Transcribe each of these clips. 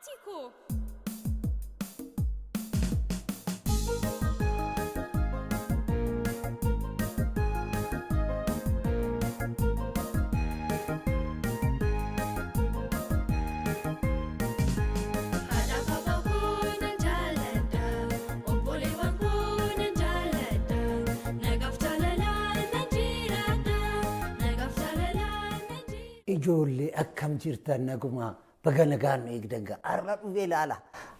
Matico! Ijoollee akkam jirtan naguma baga nagaan eegdanga arra dhufee ilaala.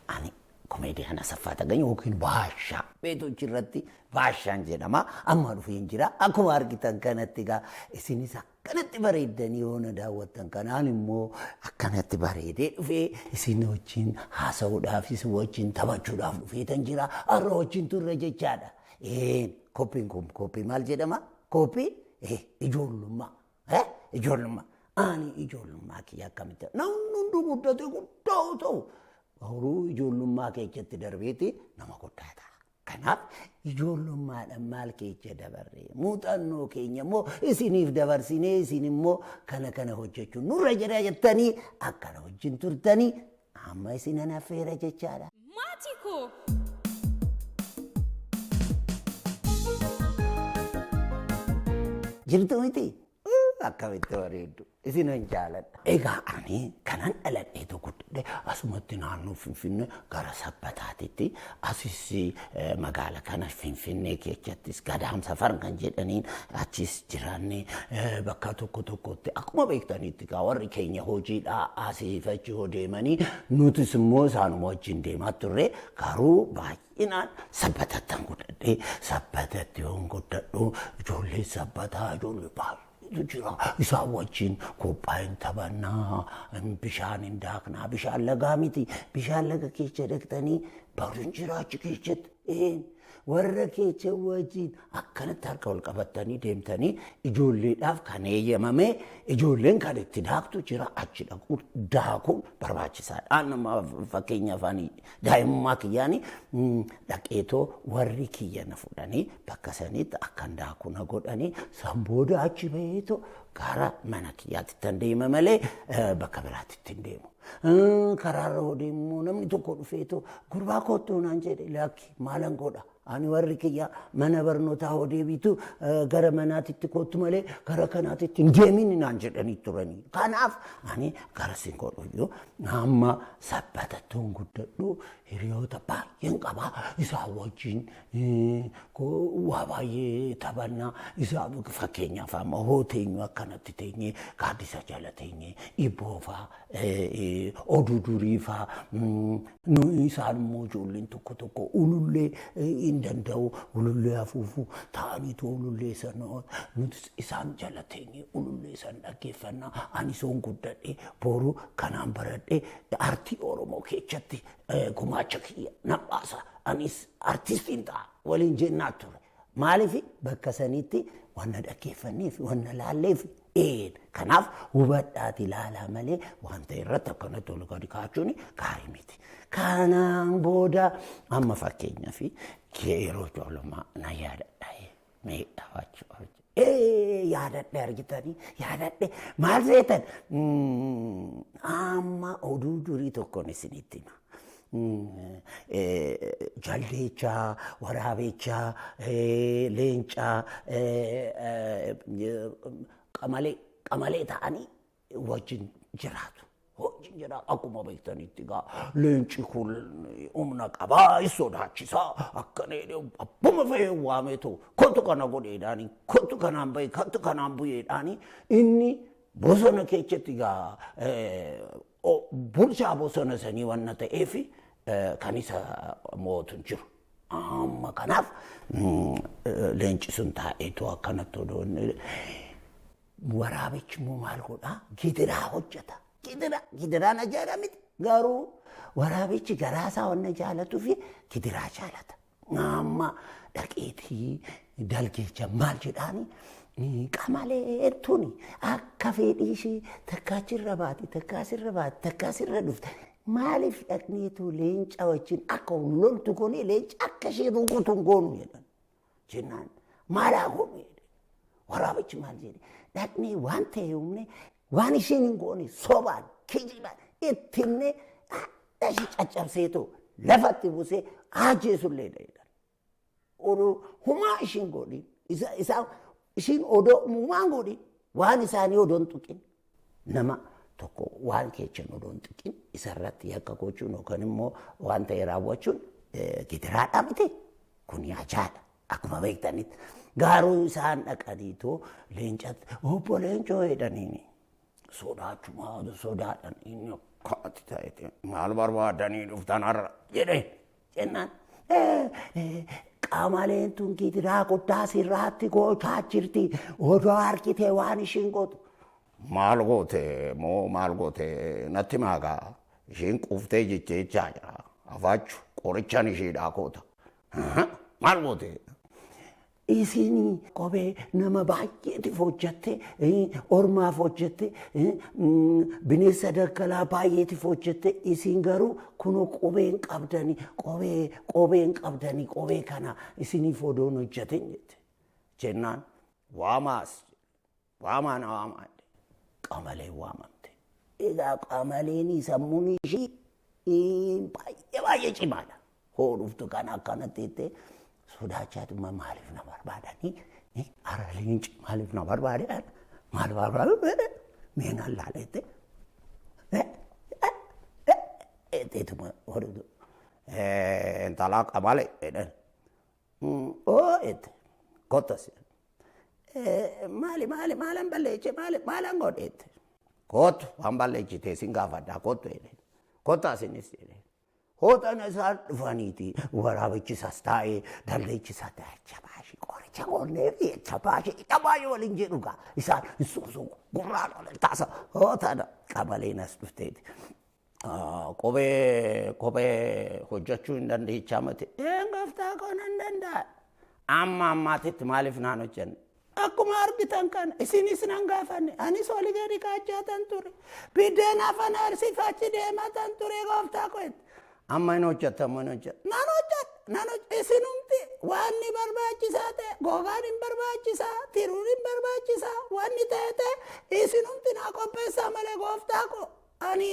Ani komeediyaan Asaffaa Tagany yookiin Baashaa beektota irratti Baashaan jedhama. Amma dhufee jira. Akkuma argitan kanatti egaa isinis akkanatti bareeddanii yoo na daawwattan kanaan immoo akkanatti bareedee dhufee isin wajjin haasa'uudhaaf isin wajjin taphachuudhaaf dhufeetan jira. Arra wajjin turre jechaadha. Koppiin kun koppii maal jedhama? Koppii ijoollummaa. Ijoollummaa. Ani ijoollummaa kiyya akkamitti namni hunduu guddate guddaa ta'u garuu ijoollummaa keessatti darbeeti nama guddaa ta'a. Kanaaf ijoollummaadhaan maal keessa dabarree muuxannoo keenya immoo isiniif dabarsinee isin immoo kana hojjechuun nurra jira jettanii akkana wajjin turtanii amma isinan affeera jechaadha. Matico! Jirtu miti? Akkamitti bareeddu isinan jaaladha. Egaa ani kanan dhaladhee guddadhe asumatti naannoo Finfinnee gara Sabbataatitti asis magaala kana Finfinnee keessattis Gadaam Safar kan jedhaniin achis jiraanne bakka tokkotti akkuma beektanitti gaa warri keenya hojiidhaa asii fachi hoo deemanii nutis immoo isaanuma wajjin deemaa turre garuu baay'inaan Sabbatattan guddadhe Sabbatatti yoon guddadhu ijoollee Sabbataa ijoollee baay'ee jira isaan wajjin qophaa'in taphannaa bishaan hin daaknaa bishaan lagaa miti bishaan laga keessa dhaqxanii baruun jiraachi keessatti warra keessa wajjin akkanatti harka wal qabattanii deemtanii ijoolleedhaaf kan eeyyamame ijoolleen kan itti daaktu jira achi dhaquun daakuun barbaachisaadha. Nama fakkeenyaaf ani daa'imummaa kiyyaanii dhaqeetoo warri kiyya na fudhanii bakka sanitti akkan daakuu na godhanii san booda achi baheetoo gara mana kiyyaatti ittiin deema malee bakka biraatti ittiin deemu. Karaarra hoo deemu namni tokko dhufeetoo gurbaa kottuu naan jedhe lakki maalan godha. Ani warri kiyya mana barnootaa hoo deebitu gara manaatitti kottu malee gara kanaatitti hin deemin naan jedhanii turanii. Kanaaf ani gara sin godhu amma Sabbatattuun guddadhu hiriyoota baay'een qaba. Isaan wajjin waa baay'ee taphannaa isaa fakkeenyaaf amma hoo teenyu akkanatti teenyee gaaddisa jala teenyee ibboofaa oduu duriifaa isaan immoo ijoolleen tokko ulullee danda'u ulullee afuufuu ta'aniitu ulullee sana nuti isaan jala teenyee ulullee sana dhaggeeffannaa ani soon guddadhee boru kanaan baradhee artii Oromoo keessatti gumaacha kiyya nan baasa anis artistiin ta'a waliin jennaa ture. Maaliif bakka sanitti wanna dhaggeeffanneef wanna laalleef kanaaf hubadhaati ilaalaa malee wanta irratti akkanatti ol gadi kaachuun gaarii miti. Kanaan booda amma fakkeenyaaf yeroo ijoollummaa na yaadadha miidhagfachuu yaadadhe argitanii yaadadhe maal seetan amma oduu durii tokkoon isinitti hima. Jaldeechaa, waraabechaa, leencaa, qamalee ta'anii wajjin jiraatu. Wajjin jira akkuma beektanitti gaa leenci kun humna qabaa sodaachisaa akkanee abbuma fe'ee waameetu kottu kana godheedhaanii kottu kanaan bahee kottu kanaan bu'eedhaanii inni bosona keessatti gaa bulchaa bosona sanii wanna ta'eef kan isa mootu jiru. Amma kanaaf leenci sun taa'eetu akkanatti odoon waraabichi immoo maal godhaa gidiraa hojjeta. Gidiraan ajaa'iba miti garuu waraabichi garaasaa wanna jaalatuu fi gidiraa jaalata. Amma dhaqeetii dalgeecha maal jedhaanii qamalee tuni akka fedhii ishee takkaachirra baati takkaasirra dhufte. Maaliif dhaqneetu leenca wajjin akka loltu goonee leenca akka ishee rukutuun goonu jedhan jennaan maalaa goonu jedhe waraabichi maal jedhe dhaqnee waan ta'e humne waan isheen hin goone sobaan kijibaan ittinne ishii caccabseetu lafatti buusee ajjeesullee dha. Humaa ishiin godhin ishiin odoo uumaan godhin waan isaanii odoon tuqin nama tokko waan keechan odoon tuqin isarratti yakka gochuun yookaan immoo waan ta'e raawwachuun gidiraadhaa miti kun yaachaadha akkuma beektanitti gaaruu isaan dhaqaniitoo leencatti obbo Leencoo jedhaniini sodaadhaan inni akkaatti ta'e maal barbaadanii dhuftan har'a jedheen jennaan qamaleen tun gidiraa guddaa sirraatti gochaa jirti odoo harkitee waan ishiin gootu. Maal goote moo maal goote natti maagaa ishiin quuftee jechaa jira afaachu qorichaan ishiidhaa koota. Maal goote? Isin kophee nama baay'eetiif hojjette ormaaf hojjette bineensa daggalaa baay'eetiif hojjette isin garuu kunoo qobeen qabdanii qobee kana isiniif odoon hojjetin jette jennaan waamaan qamaleen waamamte. Egaa qamaleen sammuun ishii baay'ee cimaadha. Hoodhuftu kana akkanatti jettee sodaachatuma maaliif na barbaadanii ara leenci maaliif na barbaadan maal barbaadu meenaan laaleette etteetuma hodhutu intalaa qamale jedhan ette kottas maalan balleeche maalan godheette kottu waan balleechitee sin gaafadhaa kottu jedhan kottaasinis jedhan. Hootana isaan dhufaniiti waraabichisaas taa'ee dalleechisaa ta'e chabaashii qoricha qonnee fi chabaashii waliin jedhugaa isaan gurraan waliin taasa hootana qamaleen as dhufteeti. Kophee hojjechuu hin dandeechaa mate gaftaa koon hin danda'a. Amma ammaatitti maaliif naan hojjenne? Akkuma argitan kana isinis nan gaafanne anis walii gadi kaachatan ture biddeen afaan arsifaachi deematan ture gooftaa koetti. Amma hin hojjetamu hin hojjetu. Nan isinumti waan ni barbaachisaa ta'e gogaan hin barbaachisaa tiruun hin barbaachisaa waan ni ta'e isinumti naa qopheessaa malee gooftaa ko ani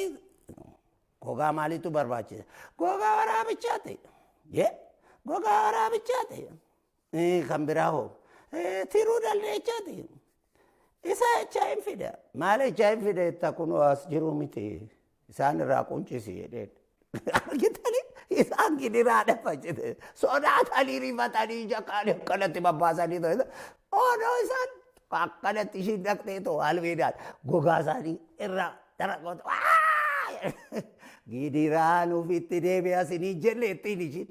gogaa maaliitu barbaachisa? Gogaa waraabichaati. Gogaa waraabichaati. Kan biraa hoo tiruu dalleechaati. Isa echaa hin fida. Maal echaa hin fida jetta kunoo as jiru miti isaan irraa quncisi jedheen. Argitanii isaan gidiraadha faccite sodaatanii rifatanii jakkaanii akkanatti babbaasanii ta'e odoo isaan akkanatti ishiin dhaqxee ta'u albeedhaan gogaa isaanii irraa daraqoota gidiraan ofitti deebi'ee asinii jenne ittiin ishiin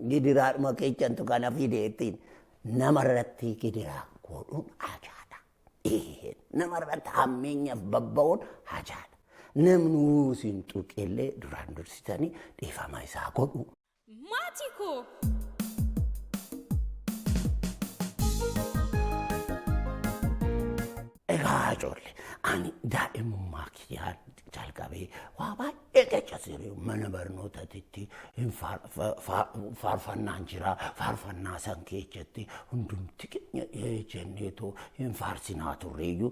gidiraadhuma keechantu kana fide ittiin namarratti gidiraa godhuun aadaa. Namarratti hammeenyaaf babba'uun hajaadha. Namni isin tuqillee duraan dursitanii dhiifama isaa godhu. Maatii koo! Egaa ijoollee ani daa'imummaa kiyyaan jalqabee waa baay'ee qeccasiire mana barnootaatti faarfannaan jira faarfannaa san keessatti hundumti keenya jenneetoo hin faarsinaa turreeyyuu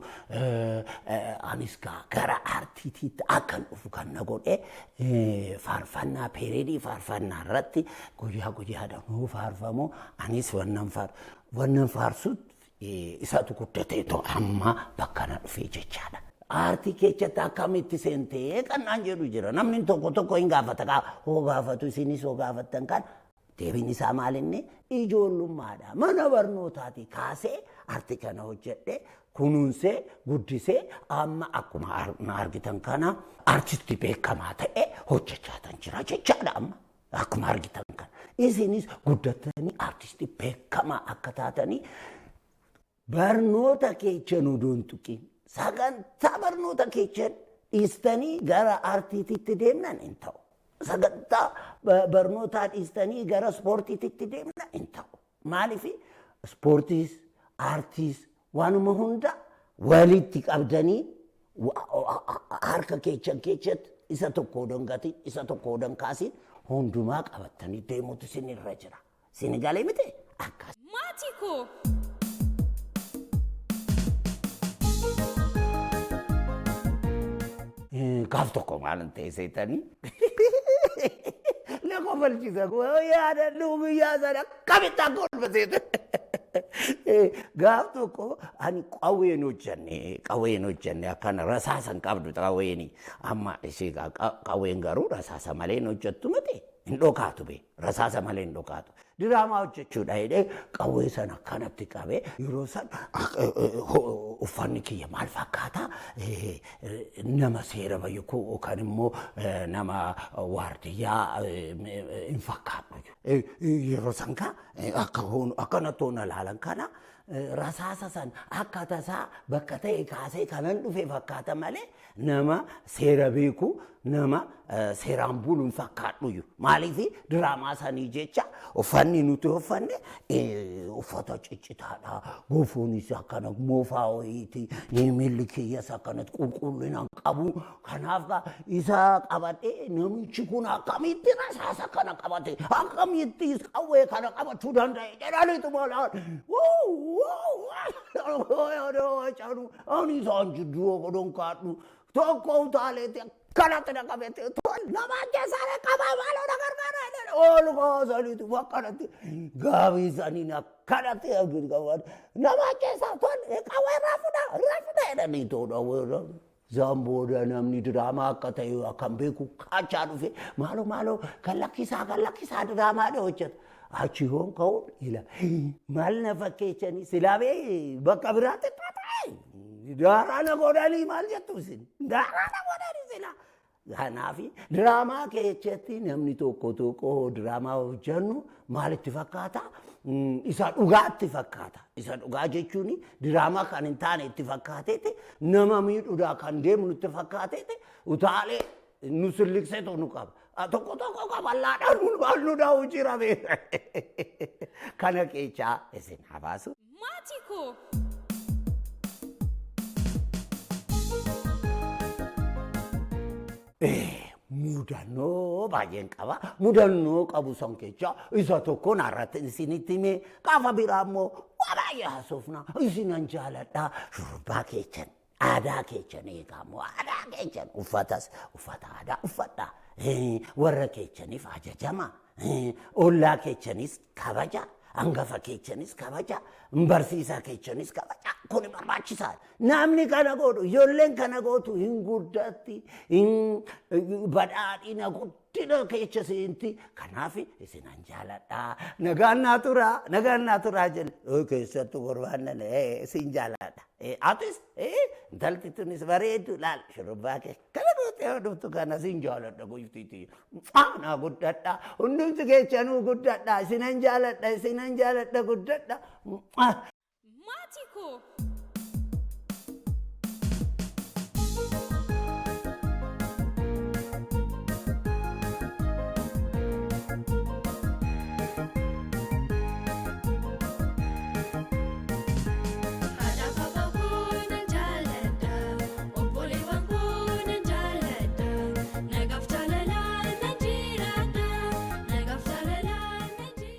anis gara aartiitiitti akkan dhufu kan na godhe faarfannaa peereedii faarfannaa irratti guyyaadhaan faarfamu anis wannan faarsutti isatu guddateetoo amma bakka na dhufee jechaadha. Aartii keessatti akkamitti seentee kannaan jedhu jira. Namni tokko hin gaafata hoo gaafatu isinis hoo gaafattan kan deebiin isaa maalinni ijoollummaadha. Mana barnootaati kaasee aartii kana hojjedhe kunuunsee guddisee amma akkuma argitan kana aartistii beekamaa ta'e hojjechaatan jira jechaadha amma akkuma argitan kana. Isinis guddatanii aartistii beekamaa akka taatanii barnoota keessan odoon tuqin sagantaa barnoota keessan dhiistanii gara aartiitiitti deemnan hin ta'u. Sagantaa barnootaa dhiistanii gara ispoortiitti deemnan hin ta'u. Maaliif ispoortiis aartiis waanuma hunda walitti qabdanii harka keessan keessatti isa tokko odoon gatiin isa tokko odoon kaasin hundumaa qabattanii deemuutu isinirra jira. Isin galee miti akkas. Maatii koo! gaaf tokko maalan ta'e seetanii na kofalchiisa yaadadhu guyyaa sana kamittaa kolfa seetan. Gaaf tokko ani qawween hojjenne akkana rasaasan qabdu qawweeni amma ishee qawween garuu rasaasa malee hin hojjettu miti hin dhokaatu be rasaasa malee hin dhokaatu. Diraamaa hojjechuudha jedhee qawwee sana akkanatti qabee yeroo san uffanni kiyya maal fakkaata nama seera beeku yookaan immoo nama waardiyyaa hin fakkaatu. Yeroo san akkanatti hoona laalan kana rasaasa san akka tasaa bakka ta'e kaasee kanan dhufe fakkaata malee nama seera beeku nama seeraan bulu hin fakkaadhu. Maaliif diraamaa sanii jecha uffanni nuti uffanne uffata ciccitaadha. Goofuunis akkana moofaa wayiiti. Miilli kiyyas akkanatti qulqullinaan qabu. Kanaaf isa qabadhee namichi kun akkamitti rasaasa kana qabate akkamitti qawwee kana qabachuu danda'e jedhaniitu moolaan. Ani isaan jidduu godhuun kaadhu tokko utaaleeti kanatti na qabete nama keessaa qabaa maaloo na gargaara oolu kaasaniitu fakkanatti gaabii saniin akkanatti nama keessaa qawwee rafudha jedhanii toodha. Zambooda namni diraamaa akka ta'e akkan beeku kaachaa dhufe maaloo kan lakkisaa diraamaadha hojjeta. Achi hoon ka'uun ila maal na fakkeechanii silaabee bakka biraatti ta'e daaraa na godhanii maal jettu isin daaraa na godhanii sila. Kanaaf diraamaa keessatti namni tokko diraamaa hojjennu maalitti fakkaata? Isa dhugaatti fakkaata. Isa dhugaa jechuun diraamaa kan hin taane itti fakkaateeti nama miidhuudhaa kan deemnu itti fakkaateeti utaalee nu silliqseetu nu qaba. Tokko qaballaadhaan maal nu daawuu jiraame. Kana keessaa isin habaasu. Maatiko. Mudannoo baay'een qaba. Mudannoo qabu san keessaa isa tokko narratti isinitti himee gaafa biraa immoo waa baay'ee haasofna. Isinan jaaladha shurrubbaa keessan. Aadaa keessan eegamu aadaa keessan uffata aadaa uffadha. Warra keessaniif ajajama. Ollaa keessanis kabaja. Hangafa keessanis kabaja. Barsiisaa keessanis kabaja. Kun barbaachisaadha. Namni kana godhu ijoolleen kana gootu hin guddatti hin badhaadhina guddina keessa seenti. Kanaaf isinan jaaladha. Nagaan naa turaa jedhe keessattuu barbaannan isin jaaladha. Atis intalti tunis bareedu laal shurrubbaa kee kana gootee dhuftu kana sin jaaladha gooftiiti. Naa guddadha hundumti keessanuu guddadha isinan jaaladha guddadha. Maatiko.